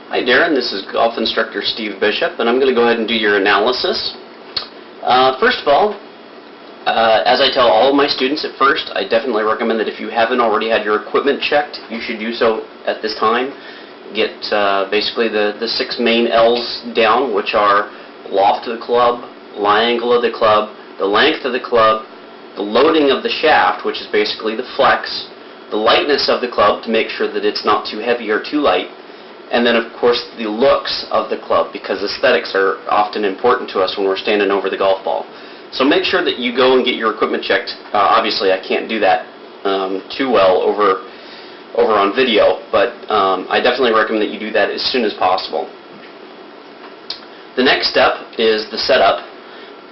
Hi Darren, this is golf instructor Steve Bishop, and I'm going to go ahead and do your analysis. First of all, as I tell all of my students at first, I definitely recommend that if you haven't already had your equipment checked, you should do so at this time. Get basically the 6 main L's down, which are loft of the club, lie angle of the club, the length of the club, the loading of the shaft, which is basically the flex, the lightness of the club to make sure that it's not too heavy or too light, and then of course the looks of the club, because aesthetics are often important to us when we're standing over the golf ball. So make sure that you go and get your equipment checked. Obviously I can't do that too well over on video, but I definitely recommend that you do that as soon as possible. The next step is the setup,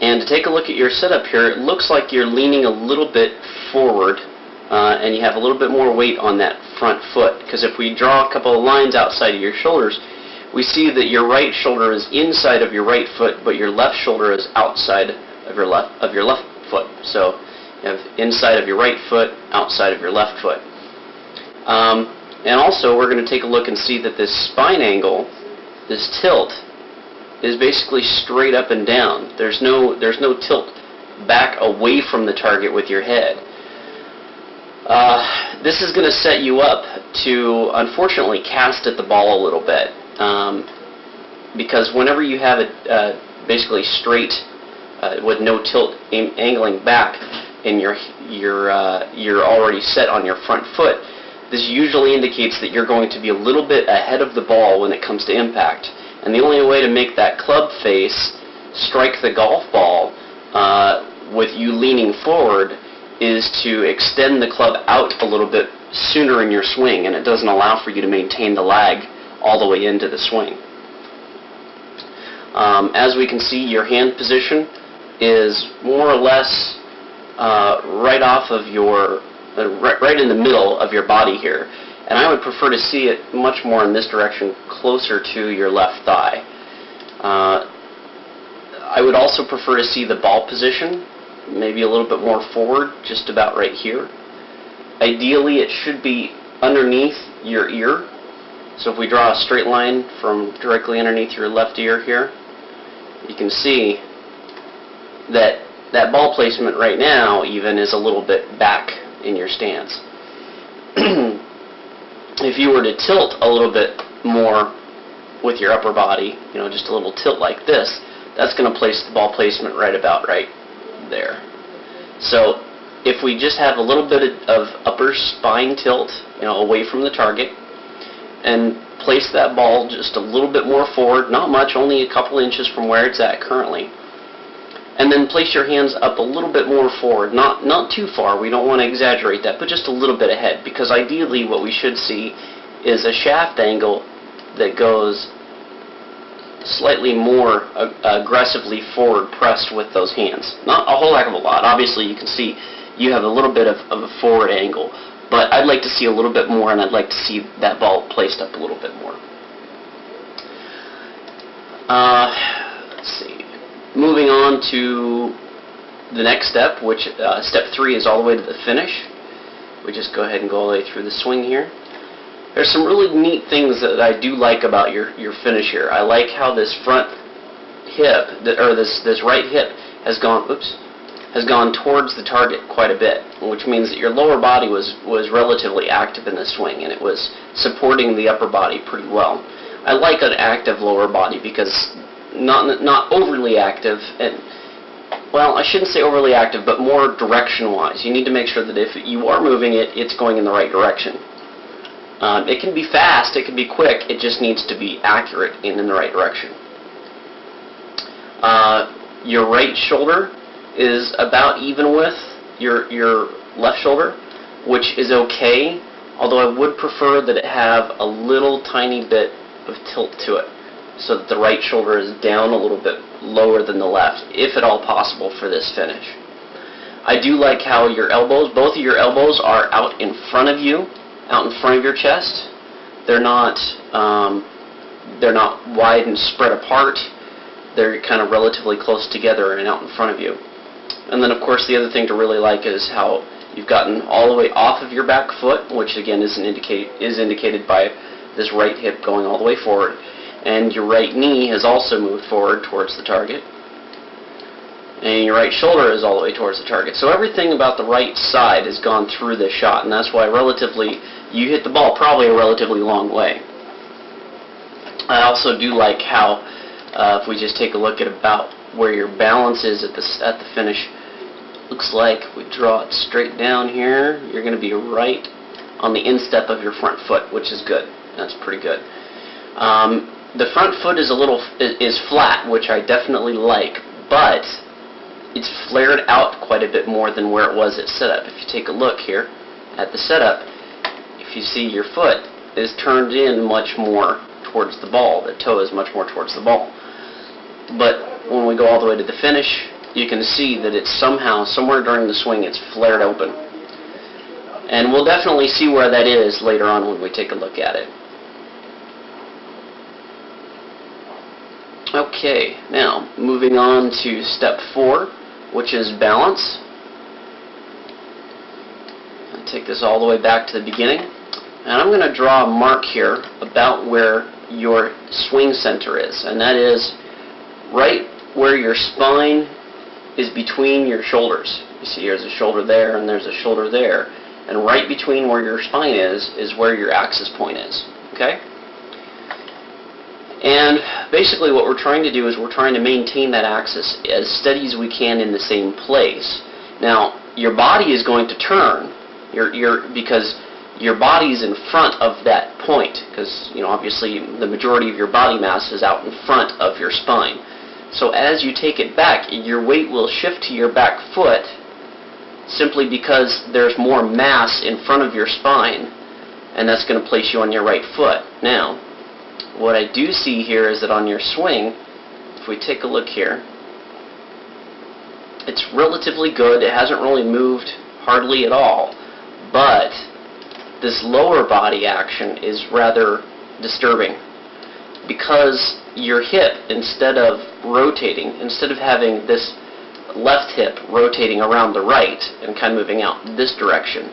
and to take a look at your setup here, it looks like you're leaning a little bit forward and you have a little bit more weight on that front foot, because if we draw a couple of lines outside of your shoulders, we see that your right shoulder is inside of your right foot, but your left shoulder is outside of your left foot. So you have inside of your right foot, outside of your left foot. And also we're going to take a look and see that this spine angle, this tilt, is basically straight up and down. There's no tilt back away from the target with your head. This is going to set you up to, unfortunately, cast at the ball a little bit, because whenever you have it basically straight with no tilt angling back, and you're already set on your front foot, this usually indicates that you're going to be a little bit ahead of the ball when it comes to impact. And the only way to make that club face strike the golf ball with you leaning forward is to extend the club out a little bit sooner in your swing, and it doesn't allow for you to maintain the lag all the way into the swing. As we can see, your hand position is more or less right off of your, right in the middle of your body here. And I would prefer to see it much more in this direction, closer to your left thigh. I would also prefer to see the ball position maybe a little bit more forward, just about right here. Ideally, it should be underneath your ear. So if we draw a straight line from directly underneath your left ear here, you can see that that ball placement right now even is a little bit back in your stance. If you were to tilt a little bit more with your upper body, you know, just a little tilt like this, that's going to place the ball placement right about right there. So if we just have a little bit of upper spine tilt, you know, away from the target, and place that ball just a little bit more forward, not much, only a couple inches from where it's at currently, and then place your hands up a little bit more forward, not too far, we don't want to exaggerate that, but just a little bit ahead, because ideally what we should see is a shaft angle that goes slightly more aggressively forward pressed with those hands. Not a whole heck of a lot. Obviously you can see you have a little bit of a forward angle, but I'd like to see a little bit more, and I'd like to see that ball placed up a little bit more. Let's see. Moving on to the next step, which step 3 is all the way to the finish. We just go ahead and go all the way through the swing here. There's some really neat things that I do like about your finish here. I like how this front hip, or this right hip, has gone towards the target quite a bit, which means that your lower body was relatively active in the swing, and it was supporting the upper body pretty well. I like an active lower body because not overly active, and well, I shouldn't say overly active, but more direction-wise. You need to make sure that if you are moving it, it's going in the right direction. It can be fast, it can be quick, it just needs to be accurate and in the right direction. Your right shoulder is about even with your left shoulder, which is okay, although I would prefer that it have a little tiny bit of tilt to it, so that the right shoulder is down a little bit lower than the left, if at all possible for this finish. I do like how your elbows, both of your elbows are out in front of you, out in front of your chest. They're not wide and spread apart. They're kind of relatively close together and out in front of you. And then of course the other thing to really like is how you've gotten all the way off of your back foot, which again is indicated by this right hip going all the way forward, and your right knee has also moved forward towards the target, and your right shoulder is all the way towards the target. So everything about the right side has gone through this shot, and that's why relatively you hit the ball probably a relatively long way. I also do like how if we just take a look at about where your balance is at the finish, looks like if we draw it straight down here, you're going to be right on the instep of your front foot, which is good. That's pretty good. The front foot is flat, which I definitely like, but it's flared out quite a bit more than where it was at setup. If you take a look here at the setup, if you see your foot is turned in much more towards the ball. The toe is much more towards the ball. But when we go all the way to the finish, you can see that it's somewhere during the swing, it's flared open. And we'll definitely see where that is later on when we take a look at it. Okay, now moving on to step 4, which is balance. I'll take this all the way back to the beginning, and I'm going to draw a mark here about where your swing center is, and that is right where your spine is between your shoulders. You see there's a shoulder there and there's a shoulder there, and right between where your spine is where your axis point is. Okay? And basically what we're trying to do is we're trying to maintain that axis as steady as we can in the same place. Now, your body is going to turn because your body is in front of that point, because obviously the majority of your body mass is out in front of your spine. So as you take it back, your weight will shift to your back foot simply because there's more mass in front of your spine, and that's going to place you on your right foot. Now, what I do see here is that on your swing, if we take a look here, it's relatively good. It hasn't really moved hardly at all, but this lower body action is rather disturbing because your hip, instead of having this left hip rotating around the right and kind of moving out this direction,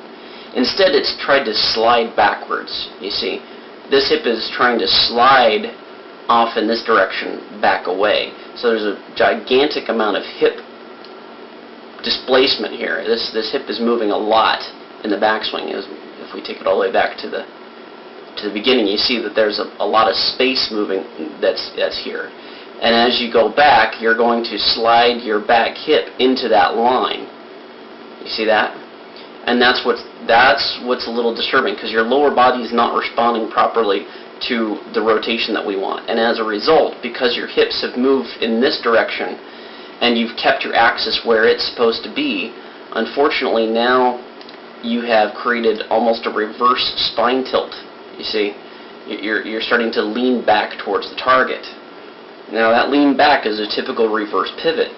instead it's tried to slide backwards. You see, this hip is trying to slide off in this direction back away. So there's a gigantic amount of hip displacement here. This hip is moving a lot in the backswing. If we take it all the way back to the beginning, you see that there's a lot of space moving that's here. And as you go back, you're going to slide your back hip into that line. You see that? And that's what's a little disturbing, because your lower body is not responding properly to the rotation that we want. And as a result, because your hips have moved in this direction and you've kept your axis where it's supposed to be, unfortunately now you have created almost a reverse spine tilt. You see, you're starting to lean back towards the target. Now that lean back is a typical reverse pivot.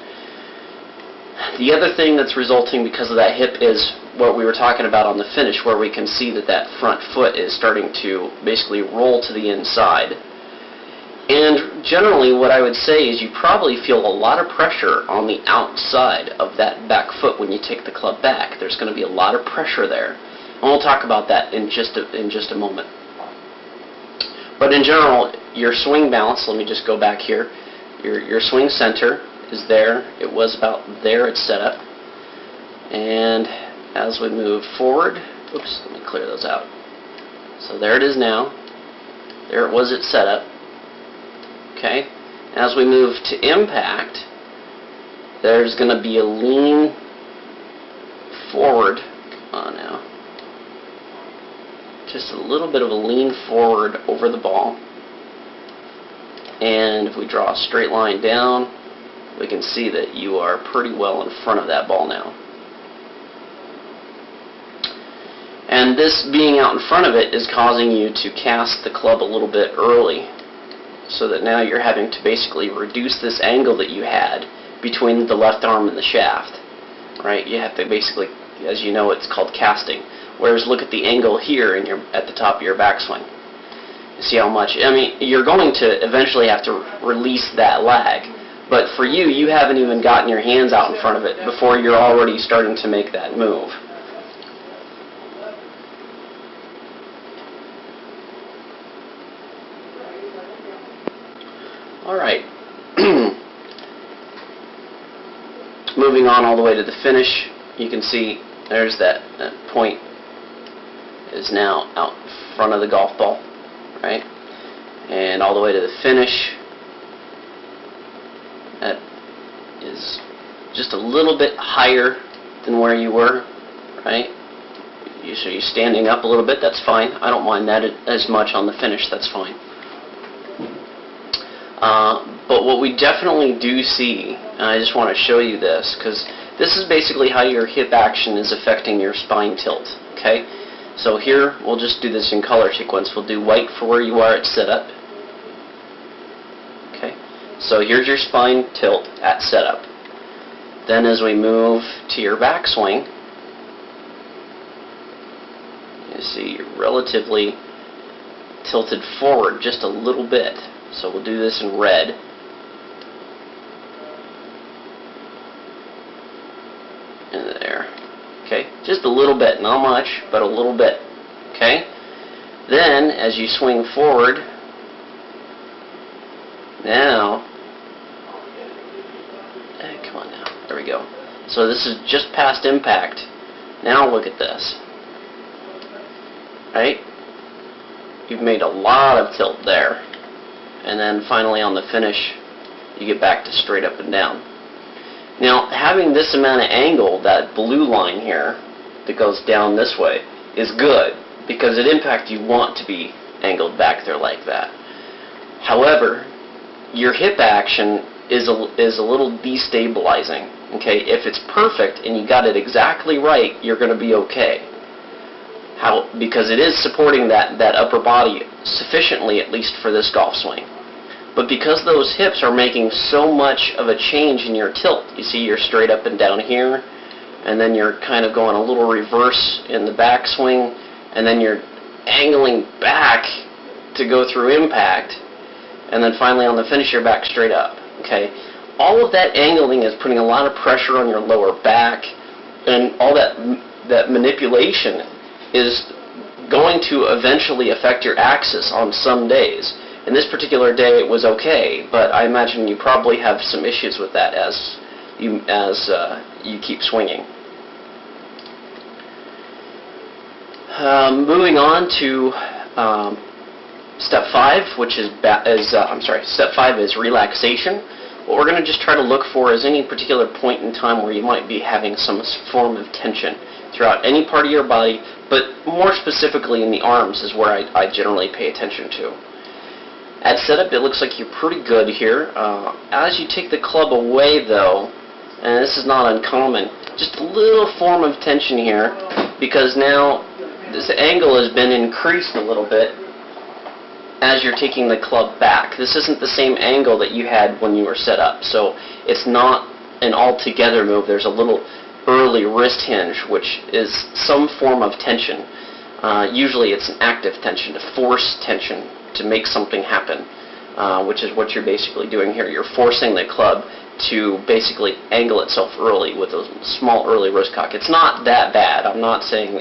The other thing that's resulting because of that hip is what we were talking about on the finish, where we can see that front foot is starting to basically roll to the inside. And generally what I would say is you probably feel a lot of pressure on the outside of that back foot when you take the club back. There's going to be a lot of pressure there. And we'll talk about that in just a moment. But in general, your swing balance, let me just go back here, your swing center is there. It was about there at setup. And as we move forward, oops, let me clear those out. So there it is now. There it was at setup. Okay. As we move to impact, there's going to be a lean forward. Come on now. Just a little bit of a lean forward over the ball. And if we draw a straight line down, we can see that you are pretty well in front of that ball now. And this being out in front of it is causing you to cast the club a little bit early, so that now you're having to basically reduce this angle that you had between the left arm and the shaft. Right? You have to basically, as you know, it's called casting. Whereas look at the angle here at the top of your backswing. You see how much, I mean, you're going to eventually have to release that lag. But for you, you haven't even gotten your hands out in front of it before you're already starting to make that move. Alright. Moving on all the way to the finish, you can see there's that point is now out front of the golf ball, right? And all the way to the finish, that is just a little bit higher than where you were, right? So you're standing up a little bit, that's fine. I don't mind that as much on the finish, that's fine. But what we definitely do see, and I just want to show you this, because this is basically how your hip action is affecting your spine tilt, okay? So here, we'll just do this in color sequence. We'll do white for where you are at setup. Okay, so here's your spine tilt at setup. Then as we move to your backswing, you see you're relatively tilted forward just a little bit. So we'll do this in red. And there. Okay, just a little bit, not much, but a little bit. Okay? Then, as you swing forward, now, come on now, there we go. So this is just past impact. Now look at this. Right? You've made a lot of tilt there. And then finally on the finish, you get back to straight up and down. Now, having this amount of angle, that blue line here that goes down this way, is good, because at impact you want to be angled back there like that. However, your hip action is a little destabilizing. Okay, if it's perfect and you got it exactly right, you're going to be okay. Because it is supporting that upper body sufficiently, at least for this golf swing. But because those hips are making so much of a change in your tilt, you see you're straight up and down here, and then you're kind of going a little reverse in the backswing, and then you're angling back to go through impact, and then finally on the finish you're back straight up. Okay, all of that angling is putting a lot of pressure on your lower back, and all that manipulation is going to eventually affect your axis on some days. In this particular day it was okay, but I imagine you probably have some issues with that as you keep swinging. Moving on to step 5, which is step 5 is relaxation. What we're going to just try to look for is any particular point in time where you might be having some form of tension throughout any part of your body, but more specifically in the arms is where I generally pay attention to. At setup, it looks like you're pretty good here. As you take the club away, though, and this is not uncommon, just a little form of tension here, because now this angle has been increased a little bit as you're taking the club back. This isn't the same angle that you had when you were set up, so it's not an all-together move. There's a little early wrist hinge, which is some form of tension. Usually it's an active tension, to force tension, to make something happen, which is what you're basically doing here. You're forcing the club to basically angle itself early with a small early wrist cock. It's not that bad. I'm not saying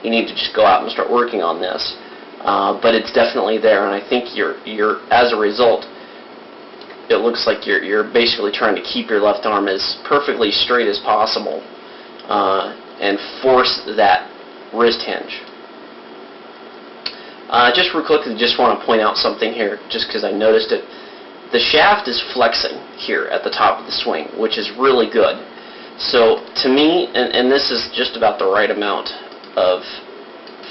you need to just go out and start working on this, but it's definitely there, and I think you're as a result, it looks like you're basically trying to keep your left arm as perfectly straight as possible and force that wrist hinge. Just real quickly, just want to point out something here, just because I noticed it. The shaft is flexing here at the top of the swing, which is really good. So to me, and this is just about the right amount of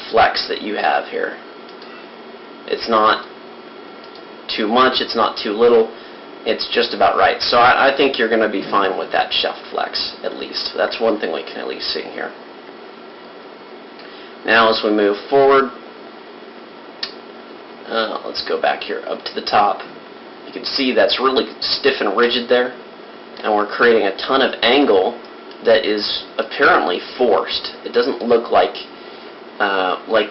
flex that you have here. It's not too much, it's not too little, it's just about right. So I think you're going to be fine with that shaft flex, at least. That's one thing we can at least see here. Now as we move forward, let's go back here up to the top. You can see that's really stiff and rigid there, and we're creating a ton of angle that is apparently forced. It doesn't look like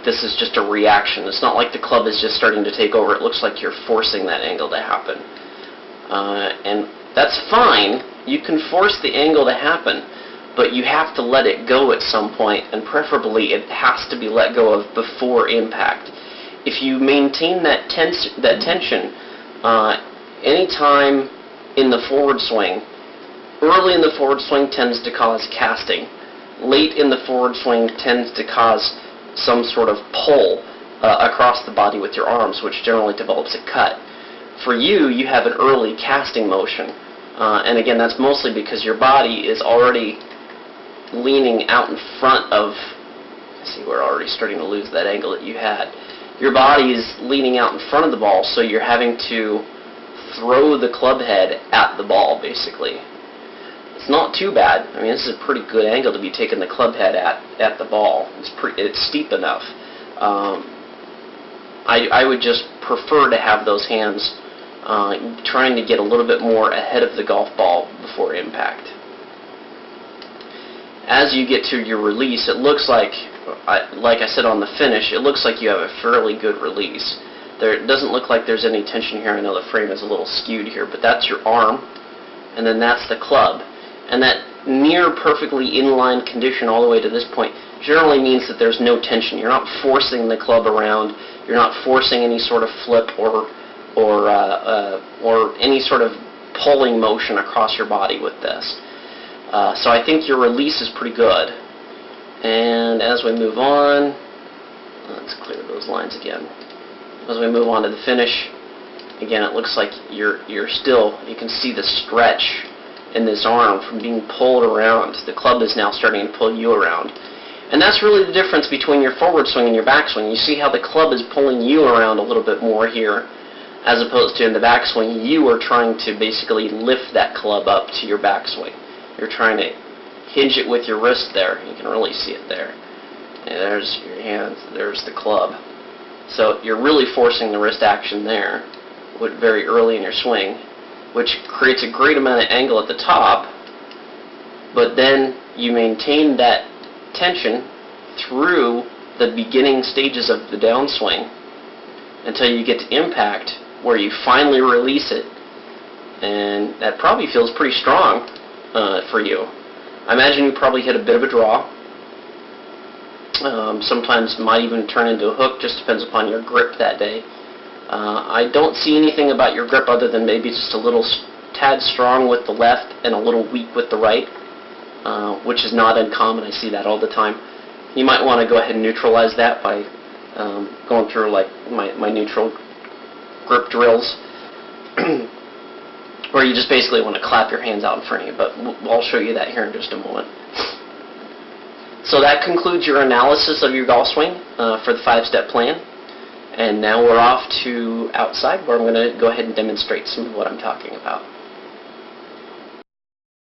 this is just a reaction. It's not like the club is just starting to take over. It looks like you're forcing that angle to happen. And that's fine. You can force the angle to happen, but you have to let it go at some point, and preferably it has to be let go of before impact. If you maintain that tension, anytime in the forward swing, early in the forward swing tends to cause casting. Late in the forward swing tends to cause some sort of pull across the body with your arms, which generally develops a cut. For you, you have an early casting motion. And again, that's mostly because your body is already leaning out in front of, see, we're already starting to lose that angle that you had. Your body is leaning out in front of the ball, so you're having to throw the club head at the ball, basically. It's not too bad. I mean, this is a pretty good angle to be taking the club head at the ball. It's steep enough. I would just prefer to have those hands trying to get a little bit more ahead of the golf ball before impact. As you get to your release, it looks like I said on the finish, it looks like you have a fairly good release. It doesn't look like there's any tension here. I know the frame is a little skewed here, but that's your arm, and then that's the club. And that near perfectly inline condition all the way to this point generally means that there's no tension. You're not forcing the club around. You're not forcing any sort of flip or any sort of pulling motion across your body with this. So I think your release is pretty good. And as we move on, let's clear those lines again. As we move on to the finish, again, it looks like you can see the stretch in this arm from being pulled around. The club is now starting to pull you around. And that's really the difference between your forward swing and your backswing. You see how the club is pulling you around a little bit more here, as opposed to in the backswing, you are trying to basically lift that club up to your backswing. You're trying to hinge it with your wrist there. You can really see it there. And there's your hands, there's the club. So you're really forcing the wrist action there very early in your swing, which creates a great amount of angle at the top, but then you maintain that tension through the beginning stages of the downswing until you get to impact, where you finally release it, and that probably feels pretty strong for you. I imagine you probably hit a bit of a draw. Sometimes it might even turn into a hook, just depends upon your grip that day. I don't see anything about your grip other than maybe just a little tad strong with the left and a little weak with the right, which is not uncommon. I see that all the time. You might want to go ahead and neutralize that by going through like my neutral grip drills, where you just basically want to clap your hands out in front of you, but I'll show you that here in just a moment. So that concludes your analysis of your golf swing for the 5-step plan. And now we're off to outside, where I'm going to go ahead and demonstrate some of what I'm talking about.